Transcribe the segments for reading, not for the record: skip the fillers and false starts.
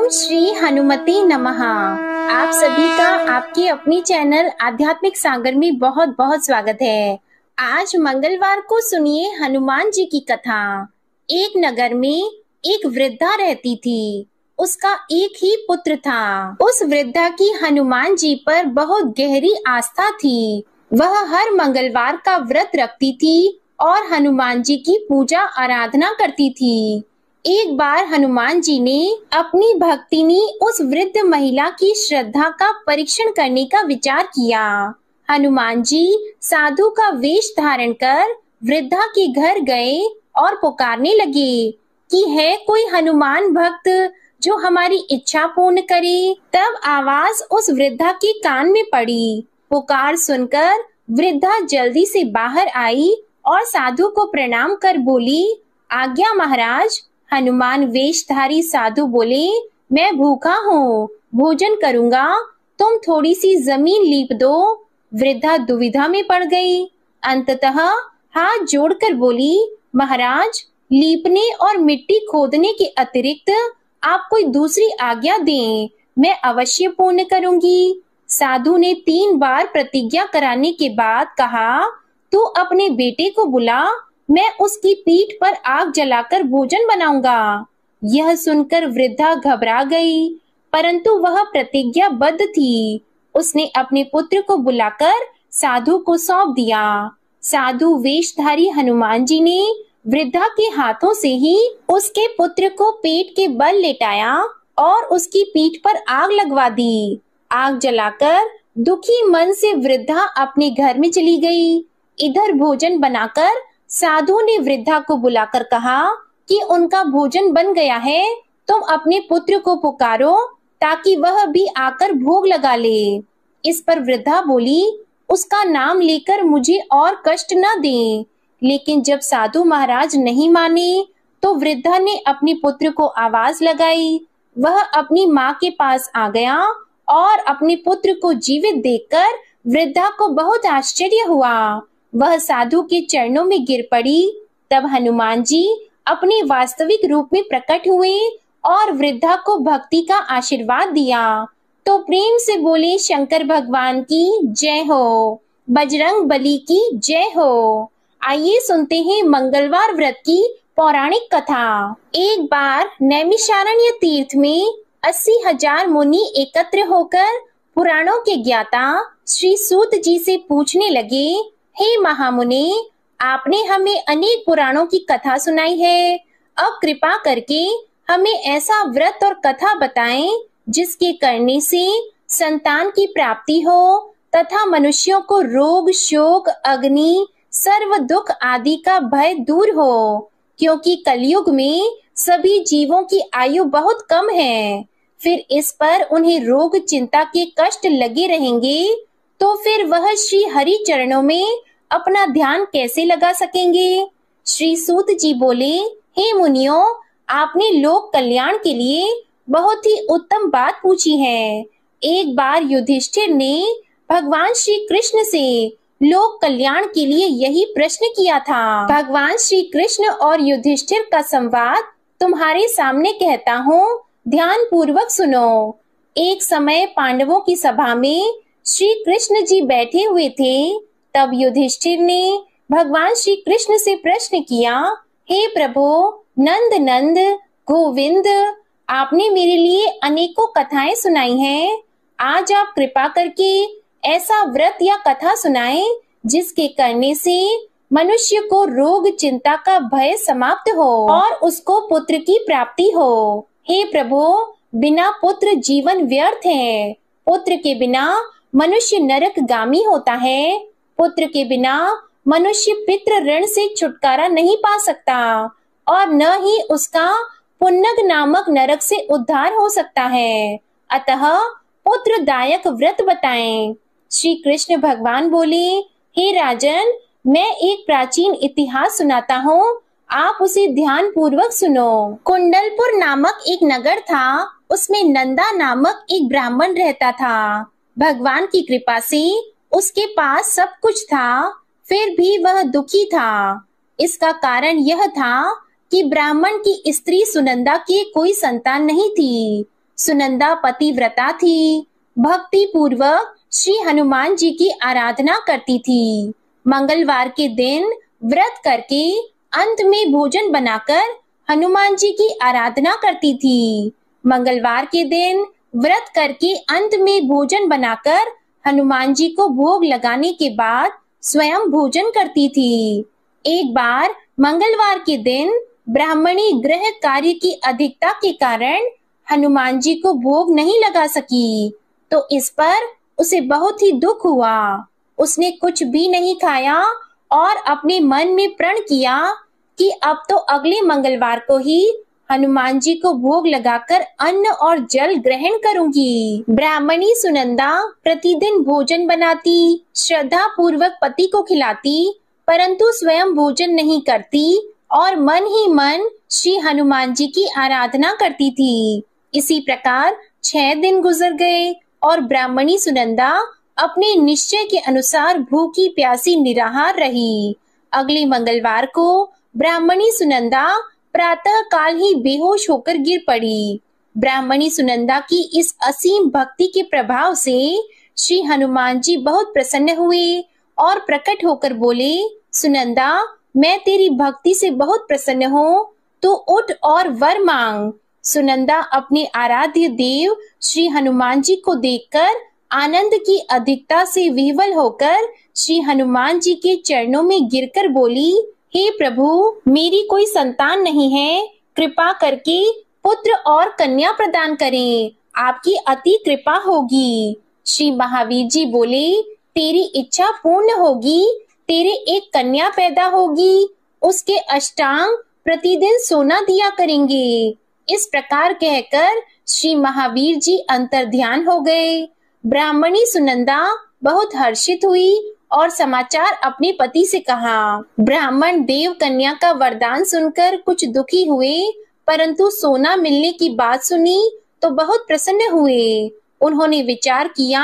ओम श्री हनुमते नमः। आप सभी का आपके अपनी चैनल आध्यात्मिक सागर में बहुत बहुत स्वागत है। आज मंगलवार को सुनिए हनुमान जी की कथा। एक नगर में एक वृद्धा रहती थी। उसका एक ही पुत्र था। उस वृद्धा की हनुमान जी पर बहुत गहरी आस्था थी। वह हर मंगलवार का व्रत रखती थी और हनुमान जी की पूजा आराधना करती थी। एक बार हनुमान जी ने अपनी भक्तिनी उस वृद्ध महिला की श्रद्धा का परीक्षण करने का विचार किया। हनुमान जी साधु का वेश धारण कर वृद्धा के घर गए और पुकारने लगे कि है कोई हनुमान भक्त जो हमारी इच्छा पूर्ण करे। तब आवाज उस वृद्धा के कान में पड़ी। पुकार सुनकर वृद्धा जल्दी से बाहर आई और साधु को प्रणाम कर बोली, आज्ञा महाराज। हनुमान वेशधारी साधु बोले, मैं भूखा हूँ, भोजन करूँगा, तुम थोड़ी सी जमीन लीप दो। वृद्धा दुविधा में पड़ गई। अंततः हाथ जोड़कर बोली, महाराज, लीपने और मिट्टी खोदने के अतिरिक्त आप कोई दूसरी आज्ञा दें, मैं अवश्य पूर्ण करूंगी। साधु ने 3 बार प्रतिज्ञा कराने के बाद कहा, तू अपने बेटे को बुला, मैं उसकी पीठ पर आग जलाकर भोजन बनाऊंगा। यह सुनकर वृद्धा घबरा गई, परंतु वह प्रतिज्ञाबद्ध थी। उसने अपने पुत्र को बुलाकर साधु को सौंप दिया। साधु वेशधारी हनुमान जी ने वृद्धा के हाथों से ही उसके पुत्र को पेट के बल लेटाया और उसकी पीठ पर आग लगवा दी। आग जलाकर दुखी मन से वृद्धा अपने घर में चली गई। इधर भोजन बनाकर साधु ने वृद्धा को बुलाकर कहा कि उनका भोजन बन गया है, तुम अपने पुत्र को पुकारो ताकि वह भी आकर भोग लगा ले। इस पर वृद्धा बोली, उसका नाम लेकर मुझे और कष्ट न दें। लेकिन जब साधु महाराज नहीं माने तो वृद्धा ने अपने पुत्र को आवाज लगाई। वह अपनी माँ के पास आ गया और अपने पुत्र को जीवित देखकर वृद्धा को बहुत आश्चर्य हुआ। वह साधु के चरणों में गिर पड़ी। तब हनुमान जी अपने वास्तविक रूप में प्रकट हुए और वृद्धा को भक्ति का आशीर्वाद दिया। तो प्रेम से बोले, शंकर भगवान की जय हो, बजरंग बली की जय हो। आइए सुनते हैं मंगलवार व्रत की पौराणिक कथा। एक बार नैमिषारण्य तीर्थ में 80,000 मुनि एकत्र होकर पुराणों के ज्ञाता श्री सूत जी से पूछने लगे, हे महामुनि, आपने हमें अनेक पुराणों की कथा सुनाई है। अब कृपा करके हमें ऐसा व्रत और कथा बताएं जिसके करने से संतान की प्राप्ति हो तथा मनुष्यों को रोग, शोक, अग्नि, सर्व दुख आदि का भय दूर हो, क्योंकि कलयुग में सभी जीवों की आयु बहुत कम है। फिर इस पर उन्हें रोग, चिंता के कष्ट लगे रहेंगे तो फिर वह श्री हरि चरणों में अपना ध्यान कैसे लगा सकेंगे। श्री सूत जी बोले, हे मुनियों, आपने लोक कल्याण के लिए बहुत ही उत्तम बात पूछी है। एक बार युधिष्ठिर ने भगवान श्री कृष्ण से लोक कल्याण के लिए यही प्रश्न किया था। भगवान श्री कृष्ण और युधिष्ठिर का संवाद तुम्हारे सामने कहता हूँ, ध्यान पूर्वक सुनो। एक समय पांडवों की सभा में श्री कृष्ण जी बैठे हुए थे। तब युधिष्ठिर ने भगवान श्री कृष्ण से प्रश्न किया, हे प्रभु, नंद नंद, गोविंद, आपने मेरे लिए अनेकों कथाएं सुनाई हैं। आज आप कृपा करके ऐसा व्रत या कथा सुनाएं जिसके करने से मनुष्य को रोग, चिंता का भय समाप्त हो और उसको पुत्र की प्राप्ति हो। हे प्रभु, बिना पुत्र जीवन व्यर्थ है। पुत्र के बिना मनुष्य नरकगामी होता है। पुत्र के बिना मनुष्य पितृ ऋण से छुटकारा नहीं पा सकता और न ही उसका पुन्नग नामक नरक से उद्धार हो सकता है। अतः पुत्रदायक व्रत बताएं। श्री कृष्ण भगवान बोले, हे राजन, मैं एक प्राचीन इतिहास सुनाता हूँ, आप उसे ध्यान पूर्वक सुनो। कुंडलपुर नामक एक नगर था। उसमें नंदा नामक एक ब्राह्मण रहता था। भगवान की कृपा से उसके पास सब कुछ था, फिर भी वह दुखी था। इसका कारण यह था कि ब्राह्मण की स्त्री सुनंदा की कोई संतान नहीं थी। सुनंदा पतिव्रता थी, भक्ति पूर्वक श्री हनुमान जी की आराधना करती थी। मंगलवार के दिन व्रत करके अंत में भोजन बनाकर हनुमान जी की आराधना करती थी। मंगलवार के दिन व्रत करके अंत में भोजन बनाकर हनुमान जी को भोग लगाने के बाद स्वयं भोजन करती थी। एक बार मंगलवार के दिन ब्राह्मणी गृह कार्य की अधिकता के कारण हनुमान जी को भोग नहीं लगा सकी, तो इस पर उसे बहुत ही दुख हुआ। उसने कुछ भी नहीं खाया और अपने मन में प्रण किया कि अब तो अगले मंगलवार को ही हनुमान जी को भोग लगाकर अन्न और जल ग्रहण करूंगी। ब्राह्मणी सुनंदा प्रतिदिन भोजन बनाती, श्रद्धा पूर्वक पति को खिलाती, परंतु स्वयं भोजन नहीं करती और मन ही मन श्री हनुमान जी की आराधना करती थी। इसी प्रकार 6 दिन गुजर गए और ब्राह्मणी सुनंदा अपने निश्चय के अनुसार भूखी प्यासी निराहार रही। अगले मंगलवार को ब्राह्मणी सुनंदा प्रातः काल ही बेहोश होकर गिर पड़ी। ब्राह्मणी सुनंदा की इस असीम भक्ति के प्रभाव से श्री हनुमान जी बहुत प्रसन्न हुए और प्रकट होकर बोले, सुनंदा, मैं तेरी भक्ति से बहुत प्रसन्न हूँ, तू उठ और वर मांग। सुनंदा अपने आराध्य देव श्री हनुमान जी को देखकर आनंद की अधिकता से विह्वल होकर श्री हनुमान जी के चरणों में गिरकर बोली, हे प्रभु, मेरी कोई संतान नहीं है, कृपा करके पुत्र और कन्या प्रदान करें, आपकी अति कृपा होगी। श्री महावीर जी बोले, तेरी इच्छा पूर्ण होगी, तेरे एक कन्या पैदा होगी, उसके अष्टांग प्रतिदिन सोना दिया करेंगे। इस प्रकार कहकर श्री महावीर जी अंतर्ध्यान हो गए। ब्राह्मणी सुनंदा बहुत हर्षित हुई और समाचार अपने पति से कहा। ब्राह्मण देव कन्या का वरदान सुनकर कुछ दुखी हुए, परंतु सोना मिलने की बात सुनी तो बहुत प्रसन्न हुए। उन्होंने विचार किया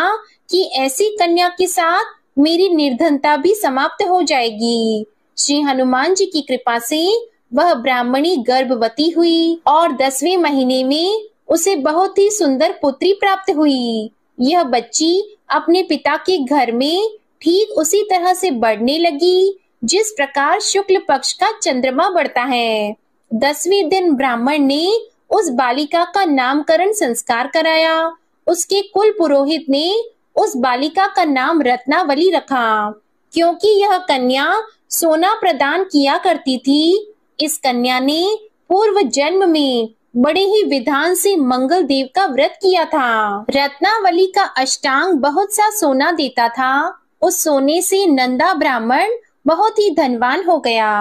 कि ऐसी कन्या के साथ मेरी निर्धनता भी समाप्त हो जाएगी। श्री हनुमान जी की कृपा से वह ब्राह्मणी गर्भवती हुई और 10वें महीने में उसे बहुत ही सुंदर पुत्री प्राप्त हुई। यह बच्ची अपने पिता के घर में ठीक उसी तरह से बढ़ने लगी जिस प्रकार शुक्ल पक्ष का चंद्रमा बढ़ता है। 10वें दिन ब्राह्मण ने उस बालिका का नामकरण संस्कार कराया। उसके कुल पुरोहित ने उस बालिका का नाम रत्नावली रखा, क्योंकि यह कन्या सोना प्रदान किया करती थी। इस कन्या ने पूर्व जन्म में बड़े ही विधान से मंगल देव का व्रत किया था। रत्नावली का अष्टांग बहुत सा सोना देता था। उस सोने से नंदा ब्राह्मण बहुत ही धनवान हो गया।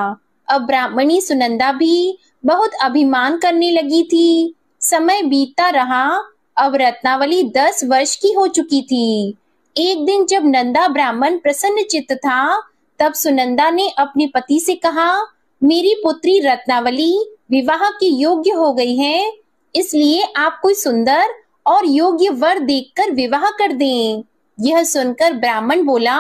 अब ब्राह्मणी सुनंदा भी बहुत अभिमान करने लगी थी। समय बीतता रहा। अब रत्नावली 10 वर्ष की हो चुकी थी। एक दिन जब नंदा ब्राह्मण प्रसन्न चित्त था, तब सुनंदा ने अपने पति से कहा, मेरी पुत्री रत्नावली विवाह के योग्य हो गई है, इसलिए आप कोई सुंदर और योग्य वर देखकर विवाह कर दें। यह सुनकर ब्राह्मण बोला,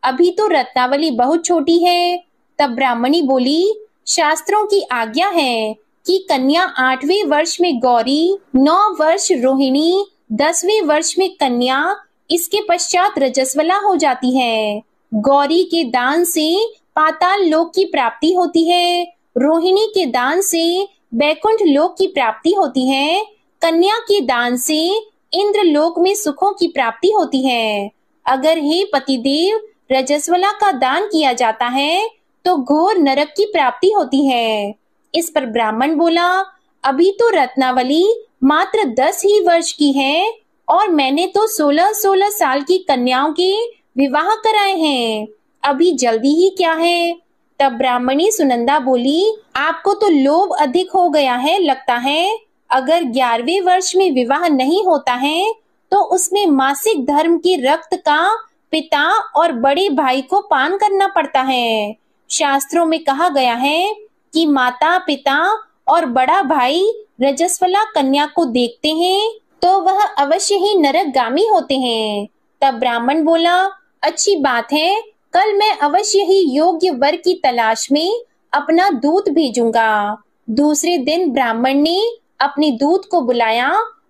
अभी तो रत्नावली बहुत छोटी है। तब ब्राह्मणी बोली, शास्त्रों की आज्ञा है कि कन्या 8वें वर्ष में गौरी, 9 वर्ष रोहिणी, 10वें वर्ष में कन्या, इसके पश्चात रजस्वला हो जाती है। गौरी के दान से पाताल लोक की प्राप्ति होती है, रोहिणी के दान से बैकुंठ लोक की प्राप्ति होती है, कन्या के दान से इंद्र लोक में सुखों की प्राप्ति होती है। अगर हे पतिदेव रजस्वला का दान किया जाता है तो घोर नरक की प्राप्ति होती है। इस पर ब्राह्मण बोला, अभी तो रत्नावली मात्र 10 ही वर्ष की है और मैंने तो 16-16 साल की कन्याओं के विवाह कराए हैं, अभी जल्दी ही क्या है। तब ब्राह्मणी सुनंदा बोली, आपको तो लोभ अधिक हो गया है लगता है। अगर 11वें वर्ष में विवाह नहीं होता है तो उसमें मासिक धर्म के रक्त का पिता और बड़े भाई को पान करना पड़ता है। शास्त्रों में कहा गया है कि माता, पिता और बड़ा भाई रजस्वला कन्या को देखते हैं तो वह अवश्य ही नरकगामी होते हैं। तब ब्राह्मण बोला, अच्छी बात है, कल मैं अवश्य ही योग्य वर की तलाश में अपना दूत भेजूंगा। दूसरे दिन ब्राह्मण ने अपने दूत को बुलाया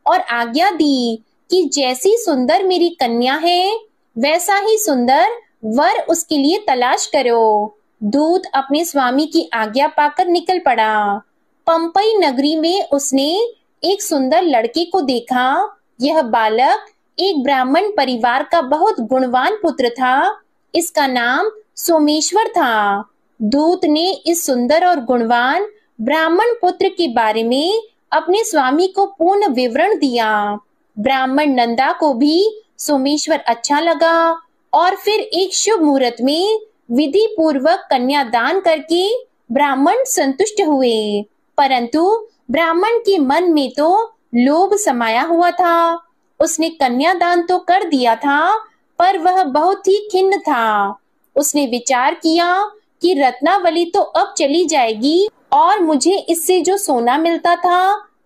और आज्ञा दी कि जैसी सुंदर मेरी कन्या है वैसा ही सुंदर वर उसके लिए तलाश करो। दूत अपने स्वामी की आज्ञा पाकर निकल पड़ा। पंपई नगरी में उसने एक सुंदर लड़के को देखा। यह बालक एक ब्राह्मण परिवार का बहुत गुणवान पुत्र था। इसका नाम सोमेश्वर था। दूत ने इस सुंदर और गुणवान ब्राह्मण पुत्र के बारे में अपने स्वामी को पूर्ण विवरण दिया। ब्राह्मण नंदा को भी सोमेश्वर अच्छा लगा और फिर एक शुभ मुहूर्त में विधि पूर्वक कन्यादान करके ब्राह्मण संतुष्ट हुए। परंतु ब्राह्मण के मन में तो लोभ समाया हुआ था। उसने कन्यादान तो कर दिया था, पर वह बहुत ही खिन्न था। उसने विचार किया कि रत्नावली तो अब चली जाएगी और मुझे इससे जो सोना मिलता था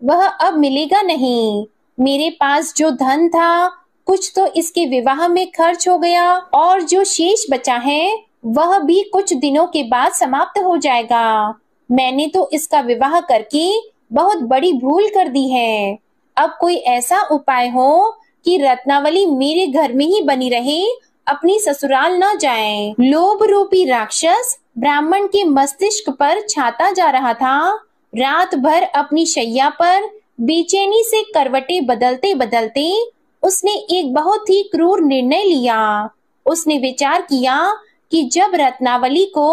वह अब मिलेगा नहीं। मेरे पास जो धन था कुछ तो इसके विवाह में खर्च हो गया और जो शेष बचा है वह भी कुछ दिनों के बाद समाप्त हो जाएगा। मैंने तो इसका विवाह करके बहुत बड़ी भूल कर दी है। अब कोई ऐसा उपाय हो कि रत्नावली मेरे घर में ही बनी रहे, अपनी ससुराल न जाए। लोभ रूपी राक्षस ब्राह्मण के मस्तिष्क पर छाता जा रहा था। रात भर अपनी शैया पर बेचैनी से करवटें बदलते बदलते उसने एक बहुत ही क्रूर निर्णय लिया। उसने विचार किया कि जब रत्नावली को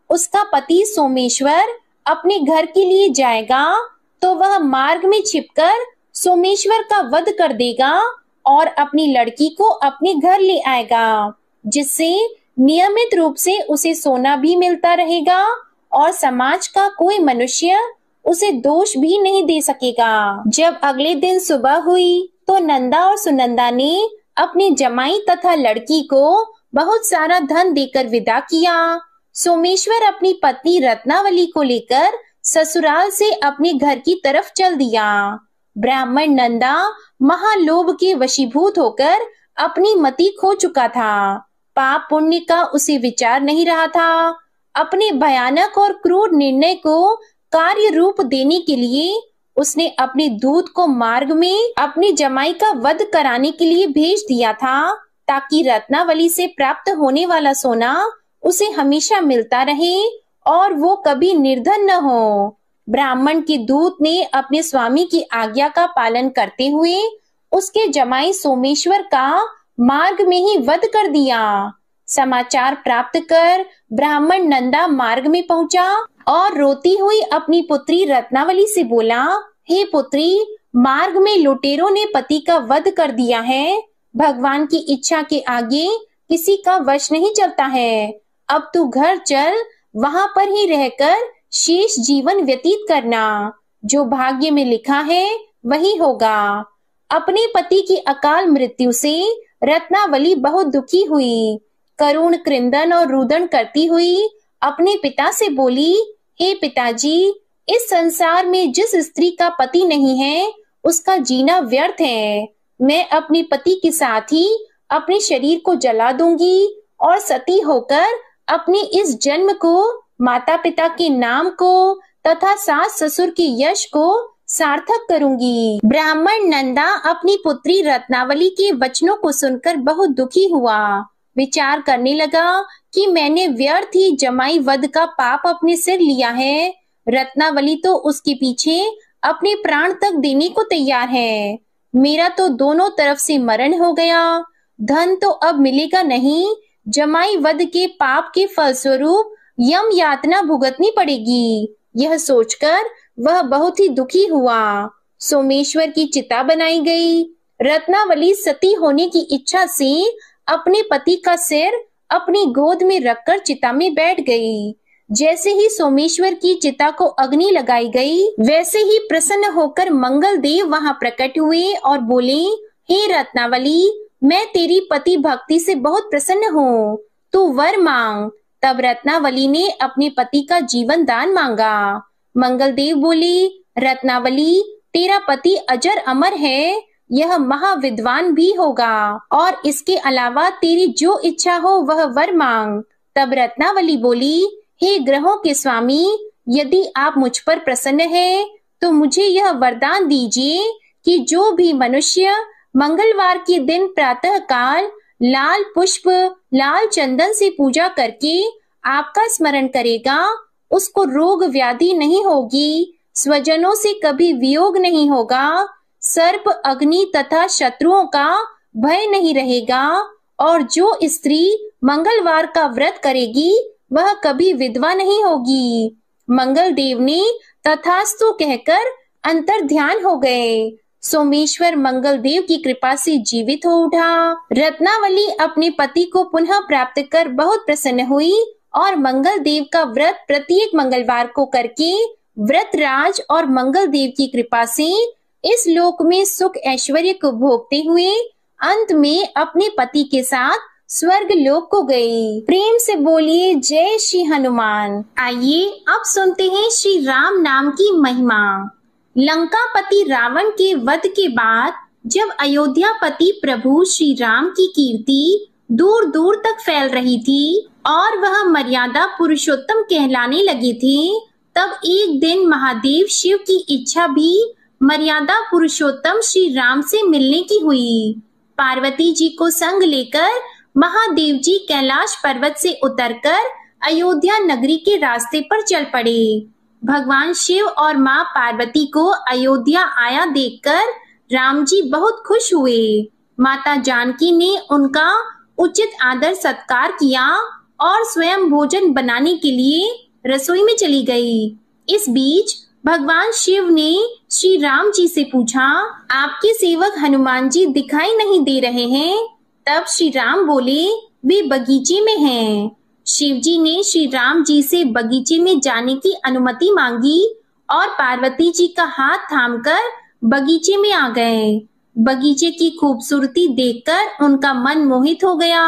उसका पति सोमेश्वर अपने घर के लिए जाएगा तो वह मार्ग में छिपकर सोमेश्वर का वध कर देगा और अपनी लड़की को अपने घर ले आएगा, जिससे नियमित रूप से उसे सोना भी मिलता रहेगा और समाज का कोई मनुष्य उसे दोष भी नहीं दे सकेगा। जब अगले दिन सुबह हुई तो नंदा और सुनंदा ने अपने जमाई तथा लड़की को बहुत सारा धन देकर विदा किया। सोमेश्वर अपनी पत्नी रत्नावली को लेकर ससुराल से अपने घर की तरफ चल दिया। ब्राह्मण नंदा महालोभ के वशीभूत होकर अपनी मति खो चुका था। पाप पुण्य का उसे विचार नहीं रहा था। अपने भयानक और क्रूर निर्णय को कार्य रूप देने के लिए उसने अपने दूत को मार्ग में अपनी जमाई का वध कराने के लिए भेज दिया था, ताकि रत्नावली से प्राप्त होने वाला सोना उसे हमेशा मिलता रहे और वो कभी निर्धन न हो। ब्राह्मण के दूत ने अपने स्वामी की आज्ञा का पालन करते हुए उसके जमाई सोमेश्वर का मार्ग में ही वध कर दिया। समाचार प्राप्त कर ब्राह्मण नंदा मार्ग में पहुंचा और रोती हुई अपनी पुत्री रत्नावली से बोला, हे पुत्री, मार्ग में लुटेरों ने पति का वध कर दिया है। भगवान की इच्छा के आगे किसी का वश नहीं चलता है। अब तू घर चल, वहां पर ही रहकर शेष जीवन व्यतीत करना। जो भाग्य में लिखा है वही होगा। अपने पति की अकाल मृत्यु से रत्नावली बहुत दुखी हुई। करुण क्रंदन और रुदन करती हुई अपने पिता से बोली, हे पिताजी, इस संसार में जिस स्त्री का पति नहीं है उसका जीना व्यर्थ है। मैं अपने पति के साथ ही अपने शरीर को जला दूंगी और सती होकर अपने इस जन्म को, माता पिता के नाम को तथा सास ससुर के यश को सार्थक करूंगी। ब्राह्मण नंदा अपनी पुत्री रत्नावली के वचनों को सुनकर बहुत दुखी हुआ। विचार करने लगा कि मैंने व्यर्थ ही जमाई वध का पाप अपने सिर लिया है। रत्नावली तो उसके पीछे अपने प्राण तक देने को तैयार है। मेरा तो दोनों तरफ से मरण हो गया। धन तो अब मिलेगा नहीं। जमाई वध के पाप के फलस्वरूप यम यातना भुगतनी पड़ेगी। यह सोचकर वह बहुत ही दुखी हुआ। सोमेश्वर की चिता बनाई गई। रत्नावली सती होने की इच्छा से अपने पति का सिर अपनी गोद में रखकर चिता में बैठ गई। जैसे ही सोमेश्वर की चिता को अग्नि लगाई गई, वैसे ही प्रसन्न होकर मंगल देव वहां प्रकट हुए और बोले, हे रत्नावली, मैं तेरी पति भक्ति से बहुत प्रसन्न हूँ, तू वर मांग। तब रत्नावली ने अपने पति का जीवन दान मांगा। मंगल देव बोले, रत्नावली, तेरा पति अजर अमर है, यह महाविद्वान भी होगा और इसके अलावा तेरी जो इच्छा हो वह वर मांग। तब रत्नावली बोली, हे ग्रहों के स्वामी, यदि आप मुझ पर प्रसन्न हैं तो मुझे यह वरदान दीजिए कि जो भी मनुष्य मंगलवार के दिन प्रातः काल लाल पुष्प लाल चंदन से पूजा करके आपका स्मरण करेगा, उसको रोग व्याधि नहीं होगी, स्वजनों से कभी वियोग नहीं होगा, सर्प अग्नि तथा शत्रुओं का भय नहीं रहेगा। और जो स्त्री मंगलवार का व्रत करेगी वह कभी विधवा नहीं होगी। मंगल देव ने तथास्तु कहकर अंतर ध्यान हो गए। सोमेश्वर मंगल देव की कृपा से जीवित हो उठा। रत्नावली अपने पति को पुनः प्राप्त कर बहुत प्रसन्न हुई और मंगल देव का व्रत प्रत्येक मंगलवार को करके व्रतराज और मंगल देव की कृपा से इस लोक में सुख ऐश्वर्य को भोगते हुए अंत में अपने पति के साथ स्वर्ग लोक को गई। प्रेम से बोलिए जय श्री हनुमान। आइए अब सुनते हैं श्री राम नाम की महिमा। लंकापति रावण के वध के बाद जब अयोध्यापति प्रभु श्री राम की कीर्ति दूर दूर तक फैल रही थी और वह मर्यादा पुरुषोत्तम कहलाने लगे थे, तब एक दिन महादेव शिव की इच्छा भी मर्यादा पुरुषोत्तम श्री राम से मिलने की हुई। पार्वती जी को संग लेकर महादेव जी कैलाश पर्वत से उतरकर अयोध्या नगरी के रास्ते पर चल पड़े। भगवान शिव और माँ पार्वती को अयोध्या आया देखकर राम जी बहुत खुश हुए। माता जानकी ने उनका उचित आदर सत्कार किया और स्वयं भोजन बनाने के लिए रसोई में चली गई। इस बीच भगवान शिव ने श्री राम जी से पूछा, आपके सेवक हनुमान जी दिखाई नहीं दे रहे हैं। तब श्री राम बोले, वे बगीचे में हैं। शिव जी ने श्री राम जी से बगीचे में जाने की अनुमति मांगी और पार्वती जी का हाथ थामकर बगीचे में आ गए। बगीचे की खूबसूरती देखकर उनका मन मोहित हो गया।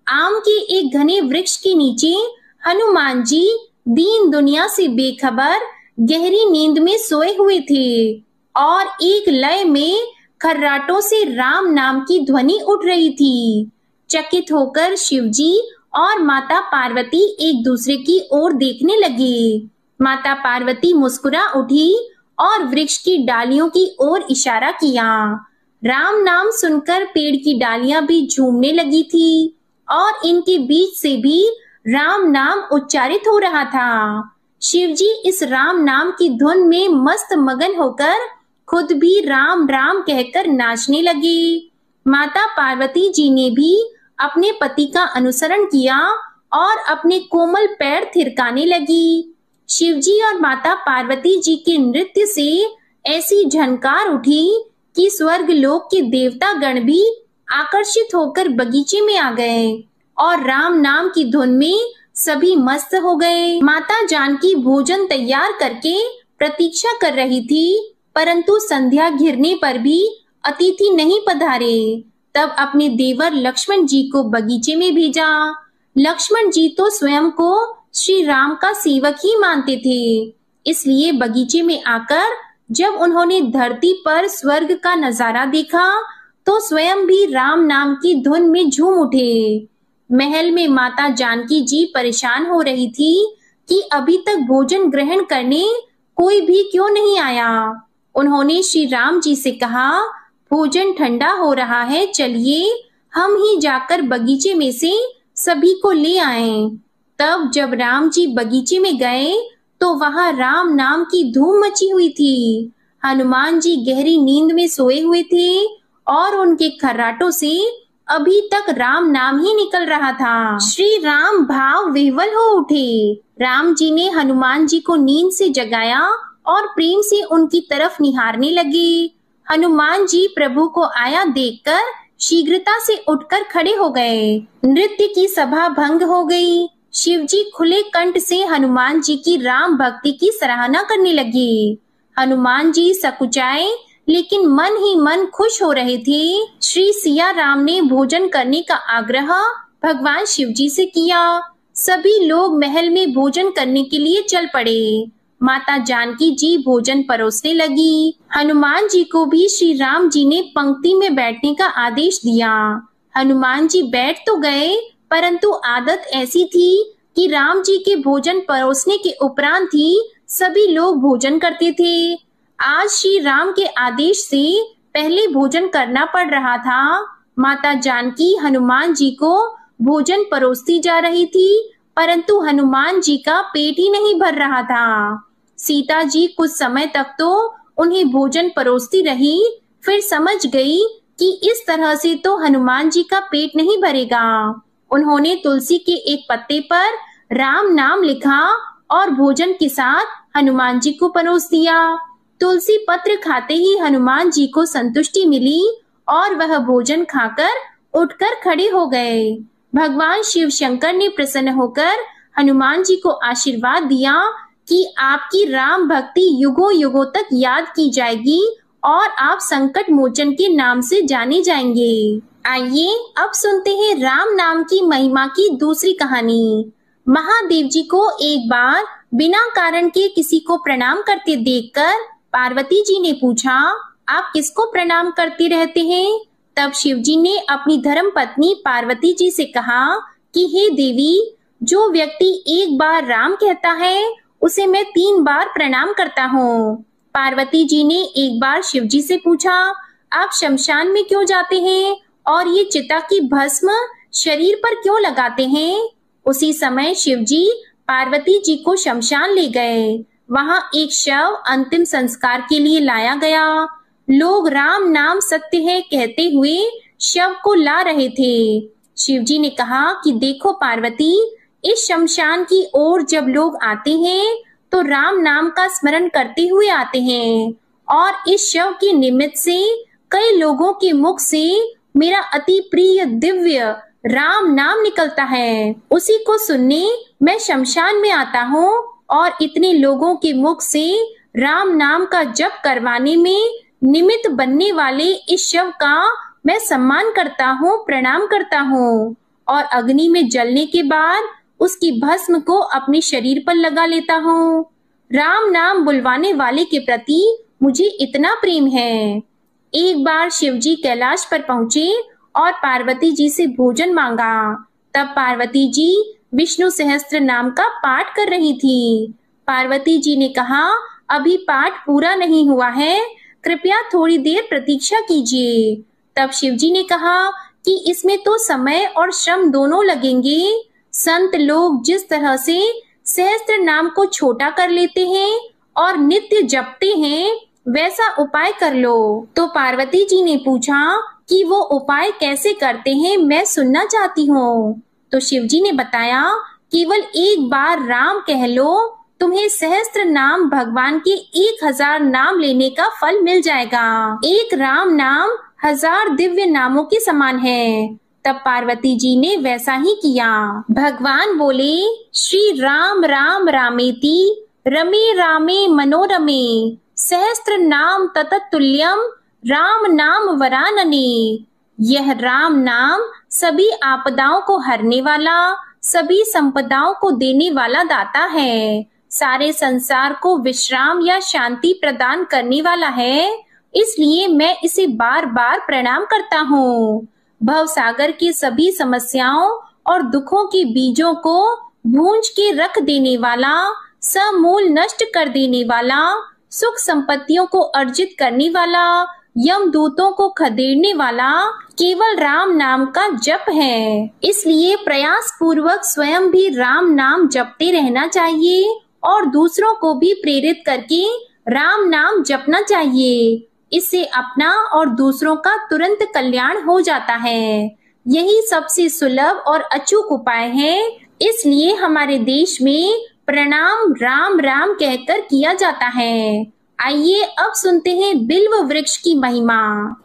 आम के एक घने वृक्ष के नीचे हनुमान जी दीन दुनिया से बेखबर गहरी नींद में सोए हुए थे और एक लय में खर्राटों से राम नाम की ध्वनि उठ रही थी। चकित होकर शिवजी और माता पार्वती एक दूसरे की ओर देखने लगे। माता पार्वती मुस्कुरा उठी और वृक्ष की डालियों की ओर इशारा किया। राम नाम सुनकर पेड़ की डालियां भी झूमने लगी थी और इनके बीच से भी राम नाम उच्चारित हो रहा था। शिवजी इस राम नाम की धुन में मस्त मगन होकर खुद भी राम राम कहकर नाचने लगे। माता पार्वती जी ने भी अपने पति का अनुसरण किया और अपने कोमल पैर थिरकाने लगी। शिवजी और माता पार्वती जी के नृत्य से ऐसी झनकार उठी कि स्वर्ग लोक के देवता गण भी आकर्षित होकर बगीचे में आ गए और राम नाम की धुन में सभी मस्त हो गए। माता जानकी भोजन तैयार करके प्रतीक्षा कर रही थी, परंतु संध्या घिरने पर भी अतिथि नहीं पधारे। तब अपने देवर लक्ष्मण जी को बगीचे में भेजा। लक्ष्मण जी तो स्वयं को श्री राम का सेवक ही मानते थे, इसलिए बगीचे में आकर जब उन्होंने धरती पर स्वर्ग का नजारा देखा तो स्वयं भी राम नाम की धुन में झूम उठे। महल में माता जानकी जी परेशान हो रही थी कि अभी तक भोजन ग्रहण करने कोई भी क्यों नहीं आया। उन्होंने श्री राम जी से कहा, भोजन ठंडा हो रहा है, चलिए हम ही जाकर बगीचे में से सभी को ले आएं। तब जब राम जी बगीचे में गए तो वहां राम नाम की धूम मची हुई थी। हनुमान जी गहरी नींद में सोए हुए थे और उनके खर्राटों से अभी तक राम नाम ही निकल रहा था। श्री राम भाव विह्वल हो उठे। राम जी ने हनुमान जी को नींद से जगाया और प्रेम से उनकी तरफ निहारने लगे। हनुमान जी प्रभु को आया देखकर शीघ्रता से उठकर खड़े हो गए। नृत्य की सभा भंग हो गई। शिव जी खुले कंठ से हनुमान जी की राम भक्ति की सराहना करने लगे। हनुमान जी सकुचाए लेकिन मन ही मन खुश हो रहे थे। श्री सिया राम ने भोजन करने का आग्रह भगवान शिव जी से किया। सभी लोग महल में भोजन करने के लिए चल पड़े। माता जानकी जी भोजन परोसने लगी। हनुमान जी को भी श्री राम जी ने पंक्ति में बैठने का आदेश दिया। हनुमान जी बैठ तो गए, परंतु आदत ऐसी थी कि राम जी के भोजन परोसने के उपरांत ही सभी लोग भोजन करते थे। आज श्री राम के आदेश से पहले भोजन करना पड़ रहा था। माता जानकी हनुमान जी को भोजन परोसती जा रही थी, परंतु हनुमान जी का पेट ही नहीं भर रहा था। सीता जी कुछ समय तक तो उन्हें भोजन परोसती रही, फिर समझ गई कि इस तरह से तो हनुमान जी का पेट नहीं भरेगा। उन्होंने तुलसी के एक पत्ते पर राम नाम लिखा और भोजन के साथ हनुमान जी को परोस दिया। तुलसी पत्र खाते ही हनुमान जी को संतुष्टि मिली और वह भोजन खाकर उठकर खड़े हो गए। भगवान शिव शंकर ने प्रसन्न होकर हनुमान जी को आशीर्वाद दिया कि आपकी राम भक्ति युगों युगों तक याद की जाएगी और आप संकट मोचन के नाम से जाने जाएंगे। आइए अब सुनते हैं राम नाम की महिमा की दूसरी कहानी। महादेव जी को एक बार बिना कारण के किसी को प्रणाम करते देखकर पार्वती जी ने पूछा, आप किसको प्रणाम करते रहते हैं? तब शिव जी ने अपनी धर्म पत्नी पार्वती जी से कहा कि हे देवी, जो व्यक्ति एक बार राम कहता है उसे मैं 3 बार प्रणाम करता हूँ। पार्वती जी ने एक बार शिव जी से पूछा, आप शमशान में क्यों जाते हैं और ये चिता की भस्म शरीर पर क्यों लगाते हैं? उसी समय शिव जी पार्वती जी को शमशान ले गए। वहां एक शव अंतिम संस्कार के लिए लाया गया। लोग राम नाम सत्य है कहते हुए शव को ला रहे थे। शिव जी ने कहा कि देखो पार्वती, इस शमशान की ओर जब लोग आते हैं तो राम नाम का स्मरण करते हुए आते हैं और इस शव के निमित्त से कई लोगों के मुख से मेरा अति प्रिय दिव्य राम नाम निकलता है। उसी को सुनने मैं शमशान में आता हूँ और इतने लोगों के मुख से राम नाम का जप करवाने में निमित्त बनने वाले इस शव का मैं सम्मान करता हूँ, प्रणाम करता हूँ और अग्नि में जलने के बाद उसकी भस्म को अपने शरीर पर लगा लेता हूँ। राम नाम बुलवाने वाले के प्रति मुझे इतना प्रेम है। एक बार शिव जी कैलाश पर पहुंचे और पार्वती जी से भोजन मांगा। तब पार्वती जी विष्णु सहस्त्र नाम का पाठ कर रही थी। पार्वती जी ने कहा, अभी पाठ पूरा नहीं हुआ है, कृपया थोड़ी देर प्रतीक्षा कीजिए। तब शिव जी ने कहा कि इसमें तो समय और श्रम दोनों लगेंगे। संत लोग जिस तरह से सहस्त्र नाम को छोटा कर लेते हैं और नित्य जपते हैं, वैसा उपाय कर लो। तो पार्वती जी ने पूछा कि वो उपाय कैसे करते हैं, मैं सुनना चाहती हूँ। तो शिव जी ने बताया, केवल एक बार राम कह लो, तुम्हें सहस्त्र नाम भगवान के 1000 नाम लेने का फल मिल जाएगा। एक राम नाम 1000 दिव्य नामों के समान है। तब पार्वती जी ने वैसा ही किया। भगवान बोले, श्री राम राम रामेति रमे रामे मनोरमे सहस्त्र नाम तततुल्यम राम नाम वरानने। यह राम नाम सभी आपदाओं को हरने वाला, सभी संपदाओं को देने वाला दाता है, सारे संसार को विश्राम या शांति प्रदान करने वाला है। इसलिए मैं इसे बार बार प्रणाम करता हूँ। भव सागर की सभी समस्याओं और दुखों के बीजों को भूंज के रख देने वाला, समूल नष्ट कर देने वाला, सुख संपत्तियों को अर्जित करने वाला, यमदूतों को खदेड़ने वाला केवल राम नाम का जप है। इसलिए प्रयास पूर्वक स्वयं भी राम नाम जपते रहना चाहिए और दूसरों को भी प्रेरित करके राम नाम जपना चाहिए। इससे अपना और दूसरों का तुरंत कल्याण हो जाता है। यही सबसे सुलभ और अचूक उपाय है। इसलिए हमारे देश में प्रणाम राम राम कहकर किया जाता है। आइए अब सुनते हैं बिल्व वृक्ष की महिमा।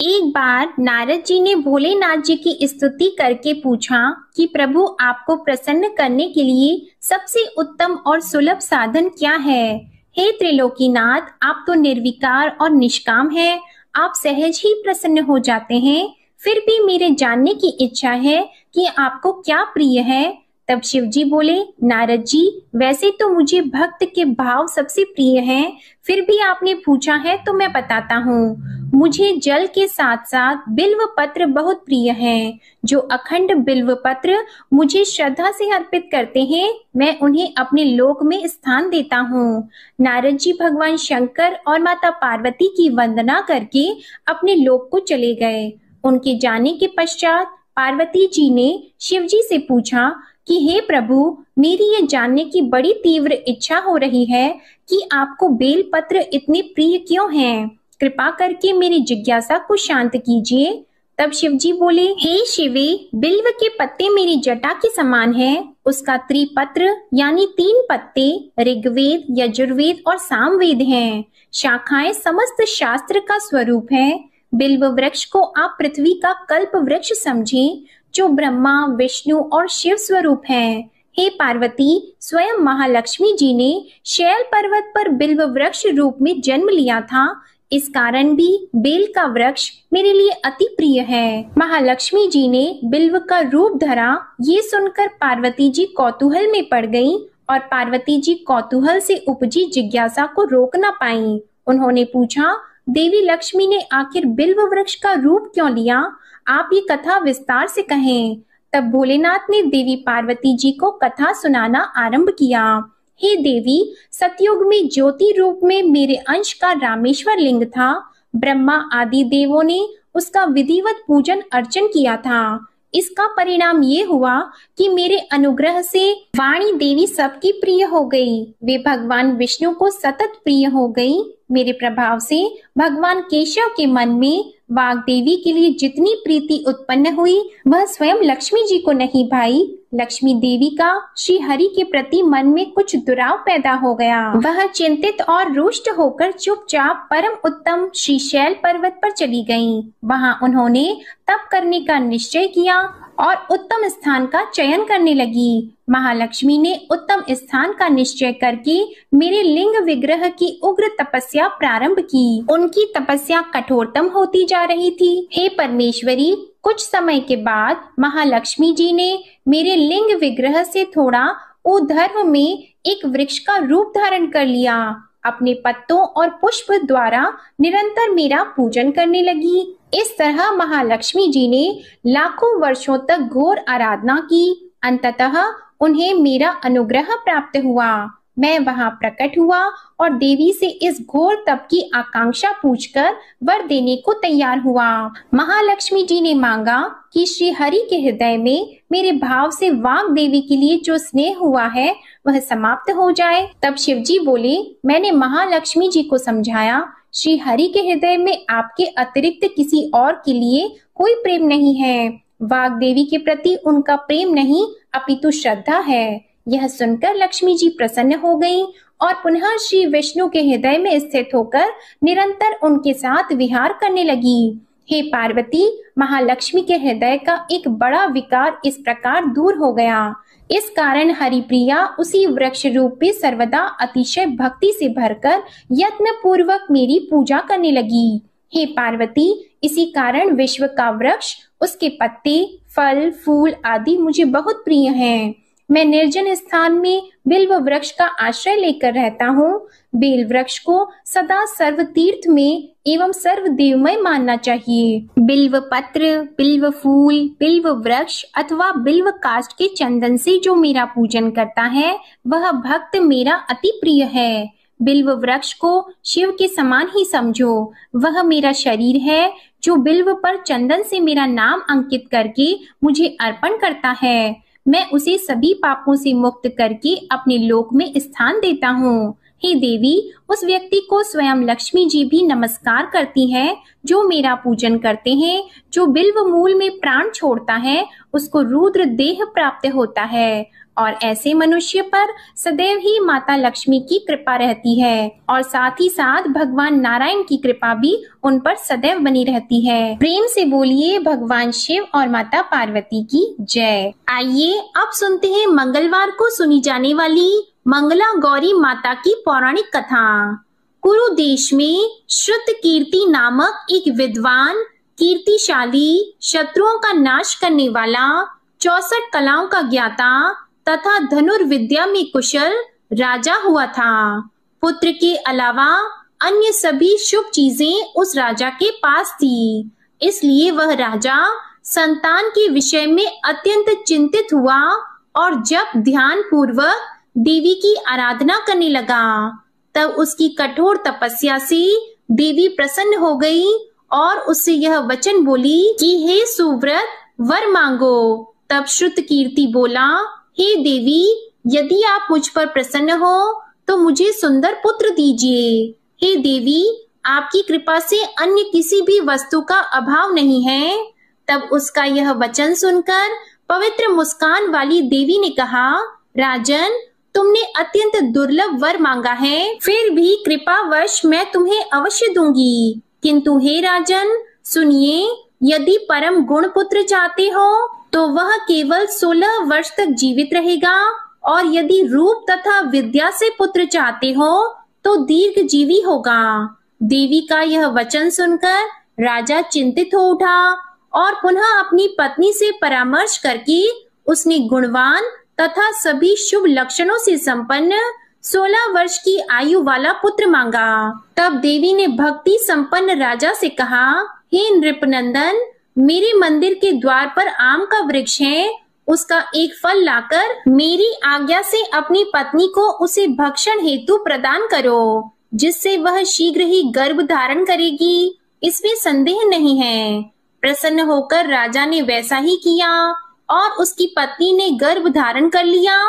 एक बार नारद जी ने भोलेनाथ जी की स्तुति करके पूछा कि प्रभु, आपको प्रसन्न करने के लिए सबसे उत्तम और सुलभ साधन क्या है? हे त्रिलोकीनाथ, आप तो निर्विकार और निष्काम हैं। आप सहज ही प्रसन्न हो जाते हैं। फिर भी मेरे जानने की इच्छा है कि आपको क्या प्रिय है, तब शिव जी बोले, नारद जी, वैसे तो मुझे भक्त के भाव सबसे प्रिय हैं, फिर भी आपने पूछा है तो मैं बताता हूँ। मुझे जल के साथ साथ बिल्व पत्र बहुत प्रिय हैं। जो अखंड बिल्व पत्र मुझे श्रद्धा से अर्पित करते हैं, मैं उन्हें अपने लोक में स्थान देता हूँ। नारद जी भगवान शंकर और माता पार्वती की वंदना करके अपने लोक को चले गए। उनके जाने के पश्चात पार्वती जी ने शिव जी से पूछा कि हे प्रभु, मेरी ये जानने की बड़ी तीव्र इच्छा हो रही है कि आपको बेल पत्र इतने प्रिय क्यों हैं? कृपा करके मेरी जिज्ञासा को शांत कीजिए। तब शिव जी बोले, हे शिवे, बिल्व के पत्ते मेरी जटा के समान हैं। उसका त्रिपत्र यानी 3 पत्ते ऋग्वेद, यजुर्वेद और सामवेद हैं। शाखाएं समस्त शास्त्र का स्वरूप है। बिल्व वृक्ष को आप पृथ्वी का कल्प वृक्ष समझें, जो ब्रह्मा, विष्णु और शिव स्वरूप है। हे पार्वती, स्वयं महालक्ष्मी जी ने शैल पर्वत पर बिल्व वृक्ष रूप में जन्म लिया था। इस कारण भी बेल का वृक्ष मेरे लिए अति प्रिय है। महालक्ष्मी जी ने बिल्व का रूप धरा, ये सुनकर पार्वती जी कौतूहल में पड़ गईं और पार्वती जी कौतूहल से उपजी जिज्ञासा को रोक न पाईं। उन्होंने पूछा, देवी लक्ष्मी ने आखिर बिल्व वृक्ष का रूप क्यों लिया? आप ये कथा विस्तार से कहें। तब भोलेनाथ ने देवी पार्वती जी को कथा सुनाना आरंभ किया। हे देवी, सतयुग में ज्योति रूप में मेरे अंश का रामेश्वर लिंग था। ब्रह्मा आदि देवों ने उसका विधिवत पूजन अर्चन किया था। इसका परिणाम ये हुआ कि मेरे अनुग्रह से वाणी देवी सबकी प्रिय हो गई। वे भगवान विष्णु को सतत प्रिय हो गई। मेरे प्रभाव से भगवान केशव के मन में वाग देवी के लिए जितनी प्रीति उत्पन्न हुई, वह स्वयं लक्ष्मी जी को नहीं भाई। लक्ष्मी देवी का श्री हरि के प्रति मन में कुछ दुराव पैदा हो गया। वह चिंतित और रुष्ट होकर चुपचाप परम उत्तम श्री शैल पर्वत पर चली गईं। वहां उन्होंने तप करने का निश्चय किया और उत्तम स्थान का चयन करने लगी। महालक्ष्मी ने उत्तम स्थान का निश्चय करके मेरे लिंग विग्रह की उग्र तपस्या प्रारंभ की। उनकी तपस्या कठोरतम होती जा रही थी। हे परमेश्वरी, कुछ समय के बाद महालक्ष्मी जी ने मेरे लिंग विग्रह से थोड़ा ऊर्ध्व में एक वृक्ष का रूप धारण कर लिया। अपने पत्तों और पुष्प द्वारा निरंतर मेरा पूजन करने लगी। इस तरह महालक्ष्मी जी ने लाखों वर्षों तक घोर आराधना की। अंततः उन्हें मेरा अनुग्रह प्राप्त हुआ। मैं वहां प्रकट हुआ और देवी से इस घोर तप की आकांक्षा पूछकर वर देने को तैयार हुआ। महालक्ष्मी जी ने मांगा कि श्री हरि के हृदय में मेरे भाव से वाग देवी के लिए जो स्नेह हुआ है वह समाप्त हो जाए। तब शिव जी बोले, मैंने महालक्ष्मी जी को समझाया, श्री हरि के हृदय में आपके अतिरिक्त किसी और के लिए कोई प्रेम नहीं है। वाग देवी के प्रति उनका प्रेम नहीं अपितु श्रद्धा है। यह सुनकर लक्ष्मी जी प्रसन्न हो गईं और पुनः श्री विष्णु के हृदय में स्थित होकर निरंतर उनके साथ विहार करने लगी। हे पार्वती, महालक्ष्मी के हृदय का एक बड़ा विकार इस प्रकार दूर हो गया। इस कारण हरिप्रिया उसी वृक्ष रूप में सर्वदा अतिशय भक्ति से भरकर यत्न पूर्वक मेरी पूजा करने लगी। हे पार्वती, इसी कारण विश्व का वृक्ष, उसके पत्ते, फल, फूल आदि मुझे बहुत प्रिय हैं। मैं निर्जन स्थान में बिल्व वृक्ष का आश्रय लेकर रहता हूँ। बेल वृक्ष को सदा सर्व तीर्थ में एवं सर्व देवमय मानना चाहिए। बिल्व पत्र, बिल्व फूल, बिल्व वृक्ष अथवा बिल्व काष्ठ के चंदन से जो मेरा पूजन करता है वह भक्त मेरा अति प्रिय है। बिल्व वृक्ष को शिव के समान ही समझो। वह मेरा शरीर है जो बिल्व पर चंदन से मेरा नाम अंकित करके मुझे अर्पण करता है। मैं उसे सभी पापों से मुक्त करके अपने लोक में स्थान देता हूँ। हे देवी, उस व्यक्ति को स्वयं लक्ष्मी जी भी नमस्कार करती है जो मेरा पूजन करते हैं। जो बिल्व मूल में प्राण छोड़ता है उसको रुद्र देह प्राप्त होता है और ऐसे मनुष्य पर सदैव ही माता लक्ष्मी की कृपा रहती है और साथ ही साथ भगवान नारायण की कृपा भी उन पर सदैव बनी रहती है। प्रेम से बोलिए भगवान शिव और माता पार्वती की जय। आइए अब सुनते हैं मंगलवार को सुनी जाने वाली मंगला गौरी माता की पौराणिक कथा। कुरु देश में श्रुत कीर्ति नामक एक विद्वान, कीर्तिशाली, शत्रुओं का नाश करने वाला, 64 कलाओं का ज्ञाता, तथा धनुर्विद्या में कुशल राजा हुआ था। पुत्र के अलावा अन्य सभी शुभ चीजें उस राजा के पास थी, इसलिए वह राजा संतान के विषय में अत्यंत चिंतित हुआ और जब ध्यान पूर्वक देवी की आराधना करने लगा तब उसकी कठोर तपस्या से देवी प्रसन्न हो गई और उससे यह वचन बोली कि हे सुव्रत वर मांगो। तब श्रुतकीर्ति बोला, हे देवी, यदि आप मुझ पर प्रसन्न हो तो मुझे सुंदर पुत्र दीजिए। हे देवी, आपकी कृपा से अन्य किसी भी वस्तु का अभाव नहीं है। तब उसका यह वचन सुनकर पवित्र मुस्कान वाली देवी ने कहा, राजन, तुमने अत्यंत दुर्लभ वर मांगा है, फिर भी कृपावश मैं तुम्हें अवश्य दूंगी। किंतु हे राजन, सुनिए, यदि परम गुण पुत्र चाहते हो तो वह केवल 16 वर्ष तक जीवित रहेगा, और यदि रूप तथा विद्या से पुत्र चाहते हो तो दीर्घ जीवी होगा। देवी का यह वचन सुनकर राजा चिंतित हो उठा और पुनः अपनी पत्नी से परामर्श करके उसने गुणवान तथा सभी शुभ लक्षणों से संपन्न 16 वर्ष की आयु वाला पुत्र मांगा। तब देवी ने भक्ति संपन्न राजा से कहा, हे नृपनंदन, मेरे मंदिर के द्वार पर आम का वृक्ष है, उसका एक फल लाकर मेरी आज्ञा से अपनी पत्नी को उसे भक्षण हेतु प्रदान करो, जिससे वह शीघ्र ही गर्भ धारण करेगी, इसमें संदेह नहीं है। प्रसन्न होकर राजा ने वैसा ही किया और उसकी पत्नी ने गर्भ धारण कर लिया।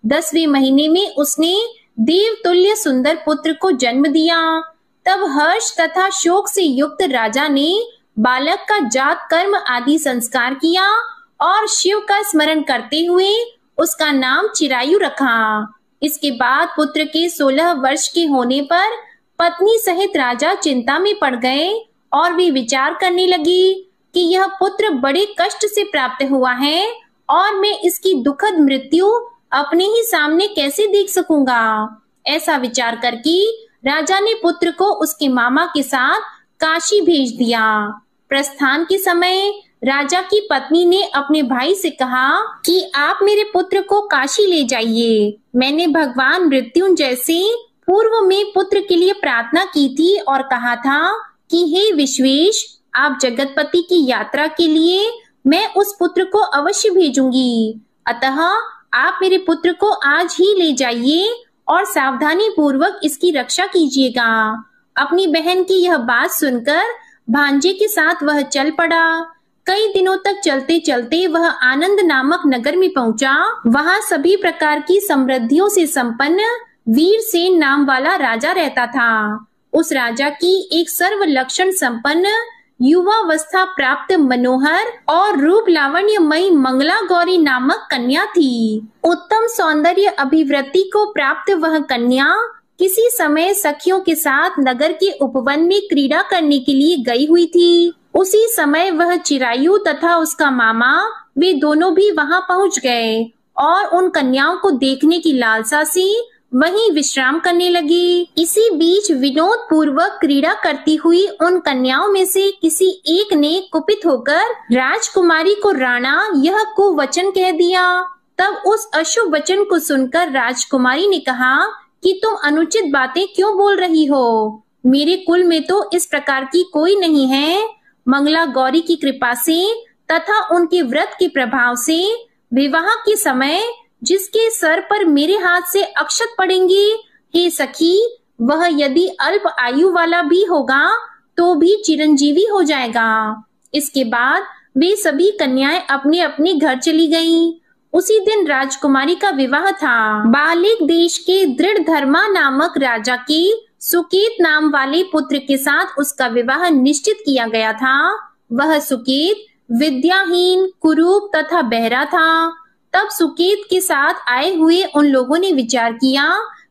10वें महीने में उसने देवतुल्य सुंदर पुत्र को जन्म दिया। तब हर्ष तथा शोक से युक्त राजा ने बालक का जात कर्म आदि संस्कार किया और शिव का स्मरण करते हुए उसका नाम चिरायु रखा। इसके बाद पुत्र के 16 वर्ष के होने पर पत्नी सहित राजा चिंता में पड़ गए और वे विचार करने लगी कि यह पुत्र बड़े कष्ट से प्राप्त हुआ है और मैं इसकी दुखद मृत्यु अपने ही सामने कैसे देख सकूंगा। ऐसा विचार करके राजा ने पुत्र को उसके मामा के साथ काशी भेज दिया। प्रस्थान के समय राजा की पत्नी ने अपने भाई से कहा कि आप मेरे पुत्र को काशी ले जाइए। मैंने भगवान मृत्युंजय से पूर्व में पुत्र के लिए प्रार्थना की थी और कहा था कि हे विश्वेश, आप जगतपति की यात्रा के लिए मैं उस पुत्र को अवश्य भेजूंगी। अतः आप मेरे पुत्र को आज ही ले जाइए और सावधानी पूर्वक इसकी रक्षा कीजिएगा। अपनी बहन की यह बात सुनकर भांजे के साथ वह चल पड़ा। कई दिनों तक चलते चलते वह आनंद नामक नगर में पहुंचा। वहां सभी प्रकार की समृद्धियों से संपन्न वीरसेन नाम वाला राजा रहता था। उस राजा की एक सर्व लक्षण संपन्न युवावस्था प्राप्त मनोहर और रूप लावण्यमयी मंगला गौरी नामक कन्या थी। उत्तम सौंदर्य अभिवृद्धि को प्राप्त वह कन्या किसी समय सखियों के साथ नगर के उपवन में क्रीड़ा करने के लिए गई हुई थी। उसी समय वह चिरायु तथा उसका मामा वे दोनों भी वहां पहुंच गए और उन कन्याओं को देखने की लालसा से वहीं विश्राम करने लगे। इसी बीच विनोद पूर्वक क्रीड़ा करती हुई उन कन्याओं में से किसी एक ने कुपित होकर राजकुमारी को राणा यह कुवचन कह दिया। तब उस अशुभ वचन को सुनकर राजकुमारी ने कहा कि तुम अनुचित बातें क्यों बोल रही हो? मेरे कुल में तो इस प्रकार की कोई नहीं है। मंगला गौरी की कृपा से तथा उनके व्रत के प्रभाव से विवाह के समय जिसके सर पर मेरे हाथ से अक्षत पड़ेंगे, हे सखी, वह यदि अल्प आयु वाला भी होगा तो भी चिरंजीवी हो जाएगा। इसके बाद वे सभी कन्याएं अपने अपने घर चली गईं। उसी दिन राजकुमारी का विवाह था। बालिक देश के दृढ़ धर्मा नामक राजा के सुकेत नाम वाले पुत्र के साथ उसका विवाह निश्चित किया गया था। वह सुकेत विद्याहीन, कुरूप तथा बहरा था। तब सुकेत के साथ आए हुए उन लोगों ने विचार किया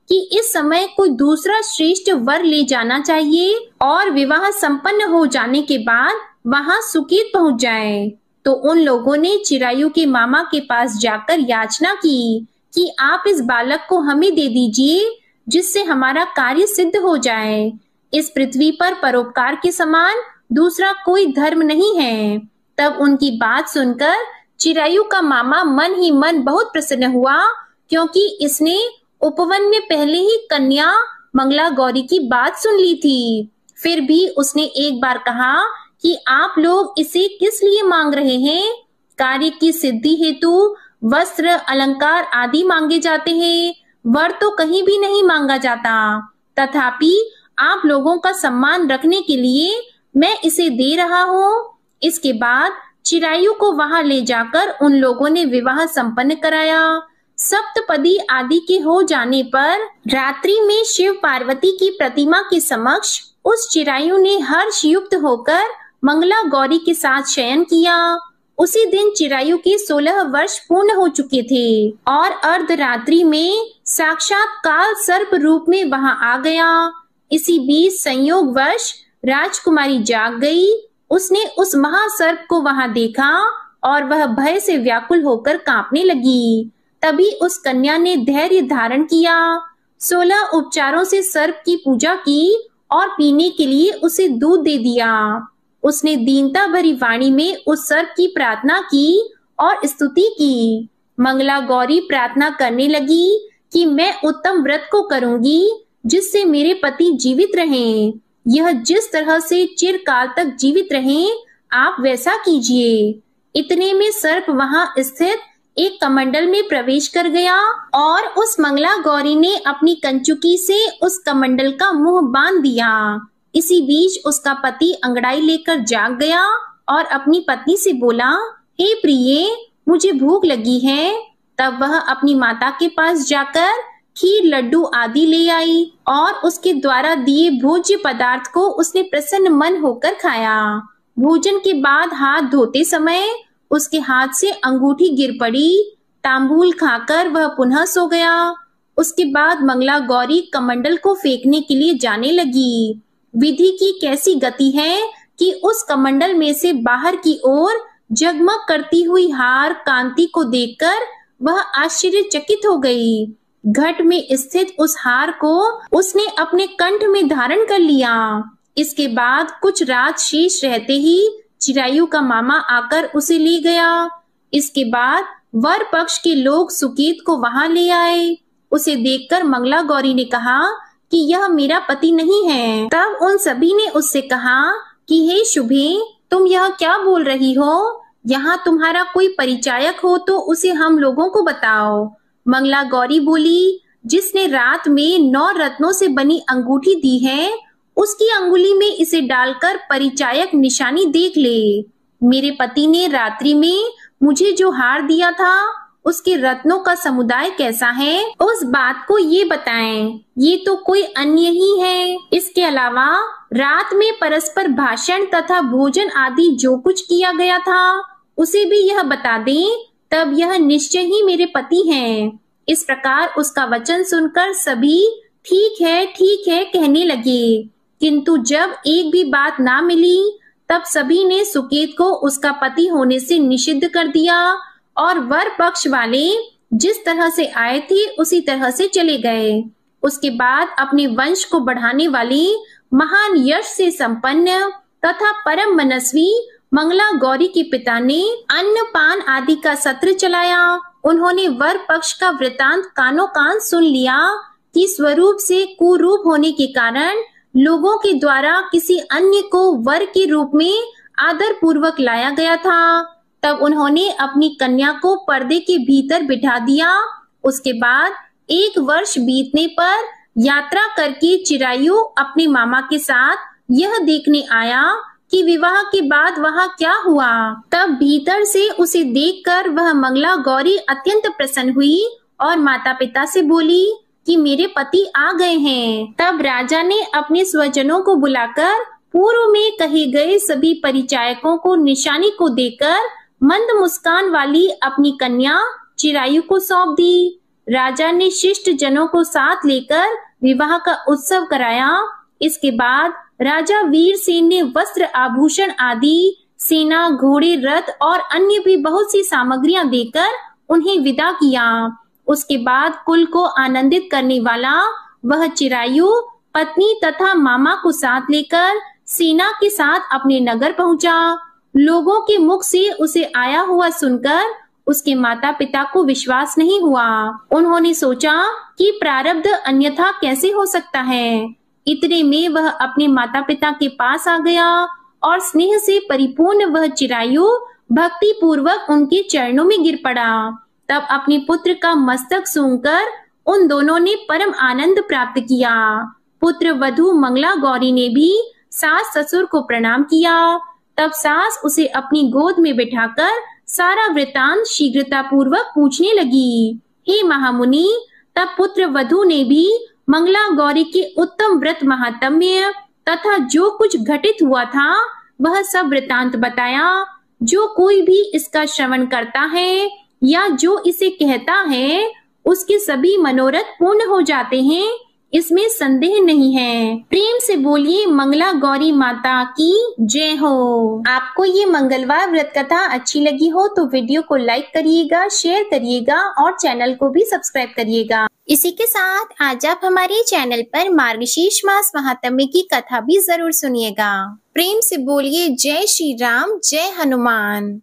कि इस समय कोई दूसरा श्रेष्ठ वर ले जाना चाहिए और विवाह संपन्न हो जाने के बाद वहां सुकेत पहुंच जाए। तो उन लोगों ने चिरायु के मामा के पास जाकर याचना की कि आप इस बालक को हमें दे दीजिए, जिससे हमारा कार्य सिद्ध हो जाए। इस पृथ्वी पर परोपकार के समान दूसरा कोई धर्म नहीं है। तब उनकी बात सुनकर चिरायु का मामा मन ही मन बहुत प्रसन्न हुआ, क्योंकि इसने उपवन में पहले ही कन्या मंगला गौरी की बात सुन ली थी। फिर भी उसने एक बार कहा कि आप लोग इसे किस लिए मांग रहे हैं? कार्य की सिद्धि हेतु वस्त्र, अलंकार आदि मांगे जाते हैं, वर तो कहीं भी नहीं मांगा जाता। तथापि आप लोगों का सम्मान रखने के लिए मैं इसे दे रहा हूँ। इसके बाद चिरायु को वहां ले जाकर उन लोगों ने विवाह संपन्न कराया। सप्तपदी आदि के हो जाने पर रात्रि में शिव पार्वती की प्रतिमा के समक्ष उस चिरायु ने हर्ष युक्त होकर मंगला गौरी के साथ शयन किया। उसी दिन चिरायु के 16 वर्ष पूर्ण हो चुके थे और अर्धरात्रि में साक्षात काल सर्प रूप में वहां आ गया। इसी बीच संयोगवश राजकुमारी जाग गई। उसने उस महासर्प को वहां देखा और वह भय से व्याकुल होकर कांपने लगी। तभी उस कन्या ने धैर्य धारण किया, 16 उपचारों से सर्प की पूजा की और पीने के लिए उसे दूध दे दिया। उसने दीनता भरी वाणी में उस सर्प की प्रार्थना की और स्तुति की। मंगला गौरी प्रार्थना करने लगी कि मैं उत्तम व्रत को करूंगी जिससे मेरे पति जीवित रहें। यह जिस तरह से चिरकाल तक जीवित रहें, आप वैसा कीजिए। इतने में सर्प वहां स्थित एक कमंडल में प्रवेश कर गया और उस मंगला गौरी ने अपनी कंचुकी से उस कमंडल का मुंह बांध दिया। इसी बीच उसका पति अंगड़ाई लेकर जाग गया और अपनी पत्नी से बोला, हे प्रिये, मुझे भूख लगी है। तब वह अपनी माता के पास जाकर खीर, लड्डू आदि ले आई और उसके द्वारा दिए भोज्य पदार्थ को उसने प्रसन्न मन होकर खाया। भोजन के बाद हाथ धोते समय उसके हाथ से अंगूठी गिर पड़ी। तांबूल खाकर वह पुनः सो गया। उसके बाद मंगला गौरी कमंडल को फेंकने के लिए जाने लगी। विधि की कैसी गति है कि उस कमंडल में से बाहर की ओर जगमग करती हुई हार कांति को देखकर वह आश्चर्यचकित हो गई। घट में स्थित उस हार को उसने अपने कंठ में धारण कर लिया। इसके बाद कुछ रात शेष रहते ही चिरायु का मामा आकर उसे ले गया। इसके बाद वर पक्ष के लोग सुकेत को वहां ले आए। उसे देखकर मंगला गौरी ने कहा कि यह मेरा पति नहीं है। तब उन सभी ने उससे कहा कि हे शुभे, तुम यह क्या बोल रही हो? यहाँ तुम्हारा कोई परिचायक हो तो उसे हम लोगों को बताओ। मंगला गौरी बोली, जिसने रात में 9 रत्नों से बनी अंगूठी दी है, उसकी अंगुली में इसे डालकर परिचायक निशानी देख ले। मेरे पति ने रात्रि में मुझे जो हार दिया था, उसके रत्नों का समुदाय कैसा है, उस बात को ये बताएं। ये तो कोई अन्य ही है। इसके अलावा रात में परस्पर भाषण तथा भोजन आदि जो कुछ किया गया था, उसे भी यह बता दें, तब यह निश्चय ही मेरे पति हैं। इस प्रकार उसका वचन सुनकर सभी ठीक है कहने लगे, किंतु जब एक भी बात ना मिली, तब सभी ने सुकेत को उसका पति होने से निषिद्ध कर दिया और वर पक्ष वाले जिस तरह से आए थे उसी तरह से चले गए। उसके बाद अपने वंश को बढ़ाने वाली महान यश से संपन्न तथा परम मनस्वी मंगला गौरी के पिता ने अन्न पान आदि का सत्र चलाया। उन्होंने वर पक्ष का वृतांत कानों कान सुन लिया कि स्वरूप से कुरूप होने के कारण लोगों के द्वारा किसी अन्य को वर के रूप में आदर पूर्वक लाया गया था। तब उन्होंने अपनी कन्या को पर्दे के भीतर बिठा दिया। उसके बाद 1 वर्ष बीतने पर यात्रा करके चिरायु अपने मामा के साथ यह देखने आया कि विवाह के बाद वहाँ क्या हुआ। तब भीतर से उसे देखकर वह मंगला गौरी अत्यंत प्रसन्न हुई और माता पिता से बोली कि मेरे पति आ गए हैं। तब राजा ने अपने स्वजनों को बुलाकर पूर्व में कहे गए सभी परिचायकों को निशानी को देकर मंद मुस्कान वाली अपनी कन्या चिरायु को सौंप दी। राजा ने शिष्ट जनों को साथ लेकर विवाह का उत्सव कराया। इसके बाद राजा वीरसेन ने वस्त्र आभूषण आदि, सेना, घोड़े, रथ और अन्य भी बहुत सी सामग्रियां देकर उन्हें विदा किया। उसके बाद कुल को आनंदित करने वाला वह चिरायु पत्नी तथा मामा को साथ लेकर सेना के साथ अपने नगर पहुंचा। लोगों के मुख से उसे आया हुआ सुनकर उसके माता पिता को विश्वास नहीं हुआ। उन्होंने सोचा कि प्रारब्ध अन्यथा कैसे हो सकता है। इतने में वह अपने माता पिता के पास आ गया और स्नेह से परिपूर्ण वह चिरायु भक्ति पूर्वक उनके चरणों में गिर पड़ा। तब अपने पुत्र का मस्तक सूंघकर उन दोनों ने परम आनंद प्राप्त किया। पुत्र वधू मंगला गौरी ने भी सास ससुर को प्रणाम किया। तब सास उसे अपनी गोद में बिठाकर सारा वृतांत शीघ्रता पूर्वक पूछने लगी। हे महामुनि, तब पुत्र वधू ने भी मंगला गौरी के उत्तम व्रत महात्म्य तथा जो कुछ घटित हुआ था वह सब वृतांत बताया। जो कोई भी इसका श्रवण करता है या जो इसे कहता है उसके सभी मनोरथ पूर्ण हो जाते हैं, इसमें संदेह नहीं है। प्रेम से बोलिए मंगला गौरी माता की जय हो। आपको ये मंगलवार व्रत कथा अच्छी लगी हो तो वीडियो को लाइक करिएगा, शेयर करिएगा और चैनल को भी सब्सक्राइब करिएगा। इसी के साथ आज आप हमारे चैनल पर मार्गशीर्ष मास महात्म्य की कथा भी जरूर सुनिएगा। प्रेम से बोलिए जय श्री राम, जय हनुमान।